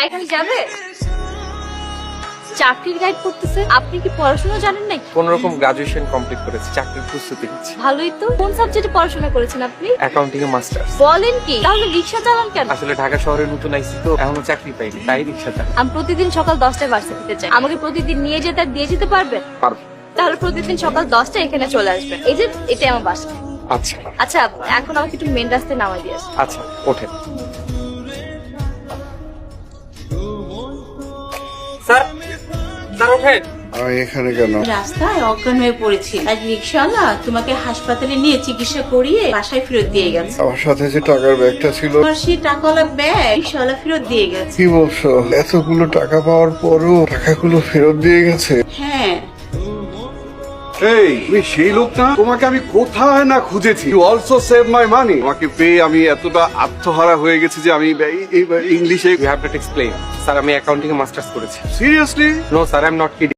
এখানে যাবে? চাকরির গাইড করতেছে, আপনি কি পড়াশোনা জানেন নাকি? কোন রকম গ্রাজুয়েশন কমপ্লিট করেছি, চাকরির প্রস্তুতি নিচ্ছি। ভালোই তো। কোন সাবজেক্টে পড়াশোনা করেছেন আপনি? অ্যাকাউন্টিং এ মাস্টার্স। বলেন কি? তাহলে রিক্সা চালান কেন? আসলে ঢাকা শহরে নতুন আইছি তো এখনো চাকরি পাইনি, তাই রিক্সা চালাই। আমি প্রতিদিন সকাল 10টায় ভার্সিটিতে যাই, আমাকে প্রতিদিন নিয়ে যেতে আর দিয়ে যেতে পারবেন? পারবো। তাহলে প্রতিদিন সকাল 10টায় এখানে চলে আসবেন। এই যে এটাই আমার বাসা। আচ্ছা আচ্ছা, এখন আমাকে একটু মেন রাস্তায় নামাই দিয়ে আসুন। আচ্ছা, ওঠেন। স্যার, স্যার ওঠেন। আমি এখানে কেন? রাস্তায় অজ্ঞান হয়ে পড়েছিল আর রিক্সাওয়ালা তোমাকে হাসপাতালে নিয়ে চিকিৎসা করিয়ে বাসায় ফেরত দিয়ে গেছে। আমার সাথে যে টাকার ব্যাগটা ছিল, আর সেই টাকাওয়ালা ব্যাগ রিক্সাওয়ালা ফেরত দিয়ে গেছে। কি বলছো? এতগুলো টাকা পাওয়ার পরও টাকাগুলো ফেরত দিয়ে গেছে? হ্যাঁ, এই তুমি সেই লোক না? তোমাকে আমি কোথায় না খুঁজেছি। ইউ অলসো সেভ মাই মানি। তোমাকে পেয়ে আমি এতটা আত্মহারা হয়ে গেছি যে আমি ইংলিশে you have to explain. Sir, আমি অ্যাকাউন্টিং এ মাস্টার্স করেছি। Seriously no sir, I am not kidding.